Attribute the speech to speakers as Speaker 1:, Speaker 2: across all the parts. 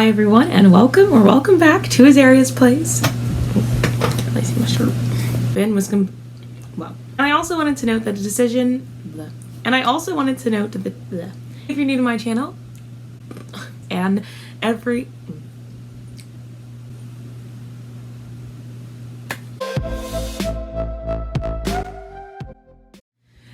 Speaker 1: Hi everyone, and welcome back to Azaria's Place. I see my shirt. Ben was well. And I also wanted to note that a decision. Bleh. And I also wanted to note that bleh. If you're new to my channel, and every.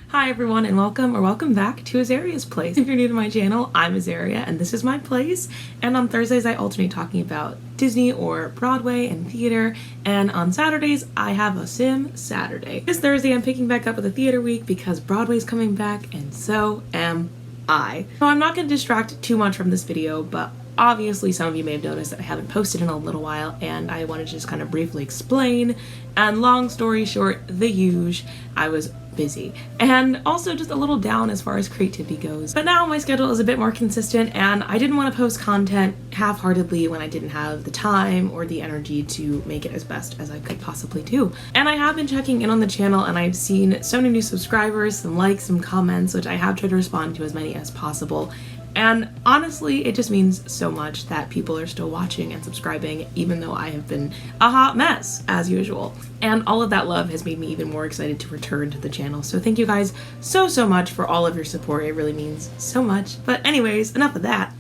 Speaker 1: Hi everyone, and welcome back to Azaria's Place. If you're new to my channel, I'm Azaria and this is my place, and on Thursdays I alternate talking about Disney or Broadway and theater, and on Saturdays I have a Sim Saturday. This Thursday I'm picking back up with a theater week because Broadway's coming back and so am I. So I'm not going to distract too much from this video, but obviously some of you may have noticed that I haven't posted in a little while, and I want to just kind of briefly explain, and long story short, the huge, I was busy and also just a little down as far as creativity goes. But now my schedule is a bit more consistent, and I didn't want to post content half-heartedly when I didn't have the time or the energy to make it as best as I could possibly do. And I have been checking in on the channel, and I've seen so many new subscribers, some likes, some comments, which I have tried to respond to as many as possible. And honestly, it just means so much that people are still watching and subscribing, even though I have been a hot mess, as usual. And all of that love has made me even more excited to return to the channel. So thank you guys so much for all of your support. It really means so much. But anyways, enough of that.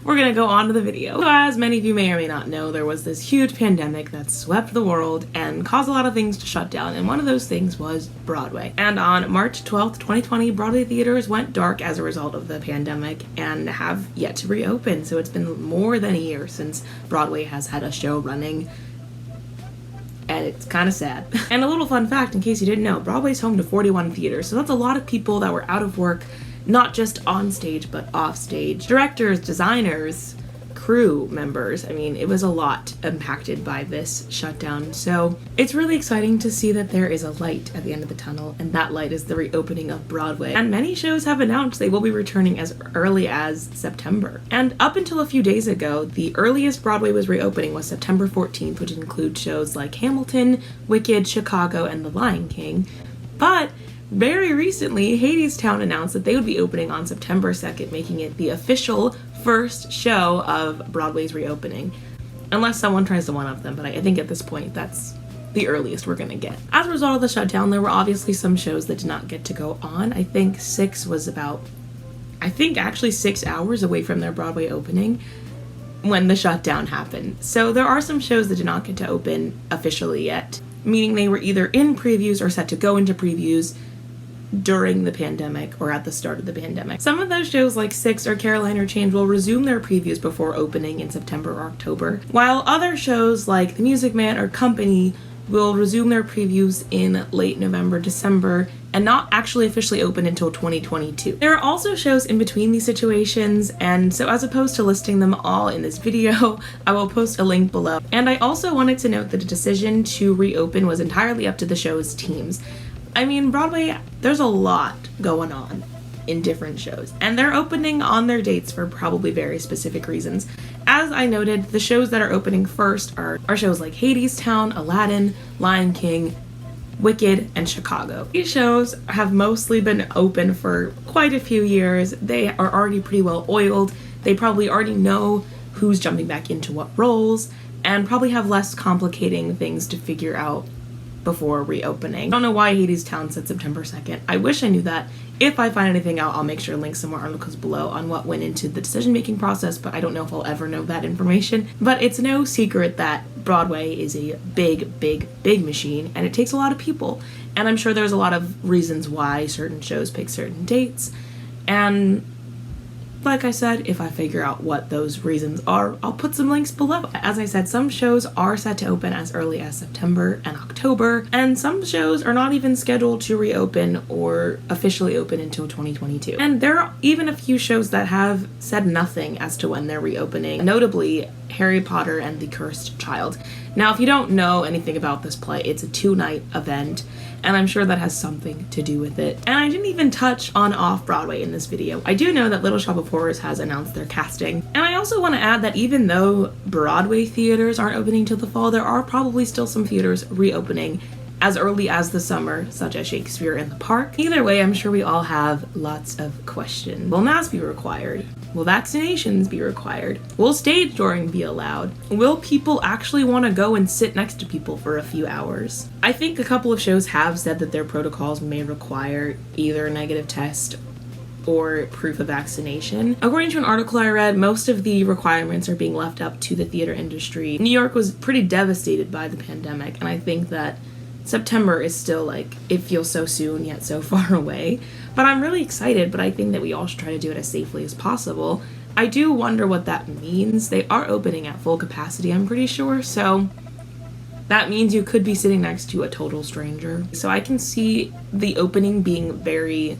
Speaker 1: We're gonna go on to the video. So as many of you may or may not know, there was this huge pandemic that swept the world and caused a lot of things to shut down, and one of those things was Broadway. And on March 12th, 2020, Broadway theaters went dark as a result of the pandemic and have yet to reopen. So it's been more than a year since Broadway has had a show running, and it's kind of sad. And a little fun fact, in case you didn't know, Broadway's home to 41 theaters, so that's a lot of people that were out of work, not just on stage, but off stage. Directors, designers, crew members. I mean, it was a lot impacted by this shutdown. So it's really exciting to see that there is a light at the end of the tunnel, and that light is the reopening of Broadway. And many shows have announced they will be returning as early as September. And up until a few days ago, the earliest Broadway was reopening was September 14th, which includes shows like Hamilton, Wicked, Chicago, and The Lion King. But very recently, Hadestown announced that they would be opening on September 2nd, making it the official first show of Broadway's reopening. Unless someone tries to one-up them, but I think at this point that's the earliest we're gonna get. As a result of the shutdown, there were obviously some shows that did not get to go on. I think 6 was about, actually 6 hours away from their Broadway opening when the shutdown happened. So there are some shows that did not get to open officially yet, meaning they were either in previews or set to go into previews during the pandemic or at the start of the pandemic. Some of those shows like Six or Caroline or Change will resume their previews before opening in September or October, while other shows like The Music Man or Company will resume their previews in late November, December, and not actually officially open until 2022. There are also shows in between these situations, and so as opposed to listing them all in this video, I will post a link below. And I also wanted to note that the decision to reopen was entirely up to the show's teams. I mean, Broadway, there's a lot going on in different shows, and they're opening on their dates for probably very specific reasons. As I noted, the shows that are opening first are shows like Hadestown, Aladdin, Lion King, Wicked, and Chicago. These shows have mostly been open for quite a few years. They are already pretty well oiled. They probably already know who's jumping back into what roles, and probably have less complicating things to figure out before reopening. I don't know why Hadestown said September 2nd. I wish I knew that. If I find anything out, I'll make sure to link some more articles below on what went into the decision-making process, but I don't know if I'll ever know that information. But it's no secret that Broadway is a big machine, and it takes a lot of people. And I'm sure there's a lot of reasons why certain shows pick certain dates. And like I said, if I figure out what those reasons are, I'll put some links below. As I said, some shows are set to open as early as September and October, and some shows are not even scheduled to reopen or officially open until 2022. And there are even a few shows that have said nothing as to when they're reopening, notably Harry Potter and the Cursed Child. Now, if you don't know anything about this play, it's a 2-night event, and I'm sure that has something to do with it. And I didn't even touch on Off-Broadway in this video. I do know that Little Shop of Horrors has announced their casting. And I also want to add that even though Broadway theaters aren't opening till the fall, there are probably still some theaters reopening as early as the summer, such as Shakespeare in the Park. Either way, I'm sure we all have lots of questions. Will masks be required? Will vaccinations be required? Will stage dooring be allowed? Will people actually want to go and sit next to people for a few hours? I think a couple of shows have said that their protocols may require either a negative test or proof of vaccination. According to an article I read, most of the requirements are being left up to the theater industry. New York was pretty devastated by the pandemic, and I think that September is still like, it feels so soon yet so far away. But I'm really excited, but I think that we all should try to do it as safely as possible. I do wonder what that means. They are opening at full capacity, I'm pretty sure, so that means you could be sitting next to a total stranger. So I can see the opening being very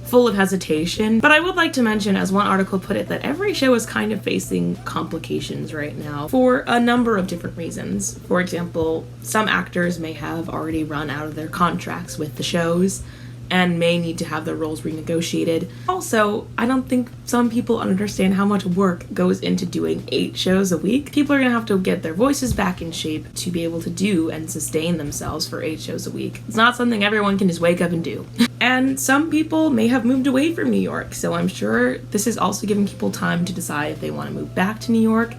Speaker 1: full of hesitation. But I would like to mention, as one article put it, that every show is kind of facing complications right now for a number of different reasons. For example, some actors may have already run out of their contracts with the shows and may need to have their roles renegotiated. Also, I don't think some people understand how much work goes into doing 8 shows a week. People are gonna have to get their voices back in shape to be able to do and sustain themselves for 8 shows a week. It's not something everyone can just wake up and do. And some people may have moved away from New York, so I'm sure this is also giving people time to decide if they want to move back to New York.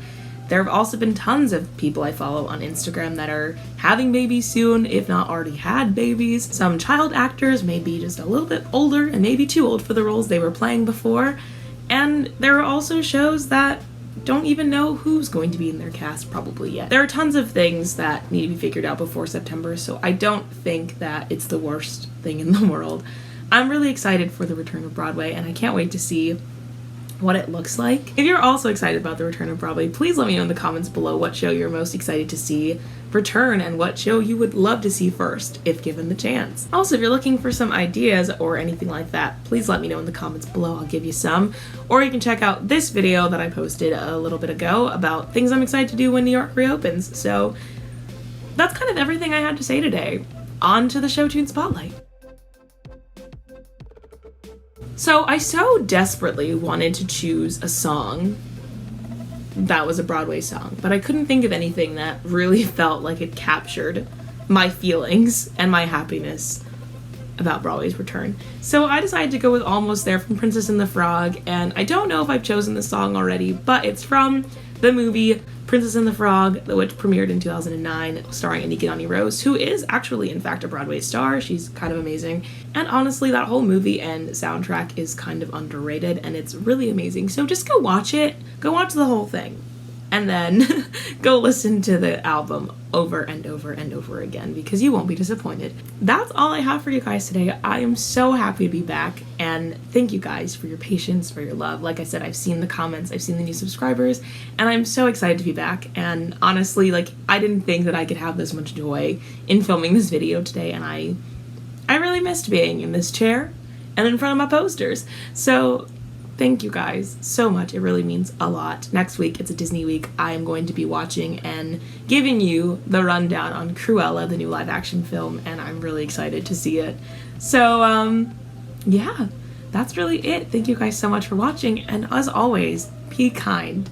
Speaker 1: There have also been tons of people I follow on Instagram that are having babies soon, if not already had babies. Some child actors may be just a little bit older and maybe too old for the roles they were playing before. And there are also shows that don't even know who's going to be in their cast probably yet. There are tons of things that need to be figured out before September, so I don't think that it's the worst thing in the world. I'm really excited for the return of Broadway, and I can't wait to see what it looks like. If you're also excited about the return of Broadway, please let me know in the comments below what show you're most excited to see return and what show you would love to see first, if given the chance. Also, if you're looking for some ideas or anything like that, please let me know in the comments below. I'll give you some. Or you can check out this video that I posted a little bit ago about things I'm excited to do when New York reopens. So that's kind of everything I had to say today. On to the Show Tune Spotlight. So I so desperately wanted to choose a song that was a Broadway song, but I couldn't think of anything that really felt like it captured my feelings and my happiness about Broadway's return. So I decided to go with Almost There from Princess and the Frog, and I don't know if I've chosen the song already, but it's from the movie Princess and the Frog, which premiered in 2009, starring Anika Noni Rose, who is actually, in fact, a Broadway star. She's kind of amazing. And honestly, that whole movie and soundtrack is kind of underrated, and it's really amazing. So just go watch it. Go watch the whole thing. And then go listen to the album over and over and over again, because you won't be disappointed. That's all I have for you guys today. I am so happy to be back, and thank you guys for your patience, for your love. Like I said, I've seen the comments, I've seen the new subscribers, and I'm so excited to be back. And honestly, like, I didn't think that I could have this much joy in filming this video today, and I really missed being in this chair and in front of my posters. So thank you guys so much. It really means a lot. Next week, it's a Disney week. I am going to be watching and giving you the rundown on Cruella, the new live action film, and I'm really excited to see it. So, yeah, that's really it. Thank you guys so much for watching, and as always, be kind.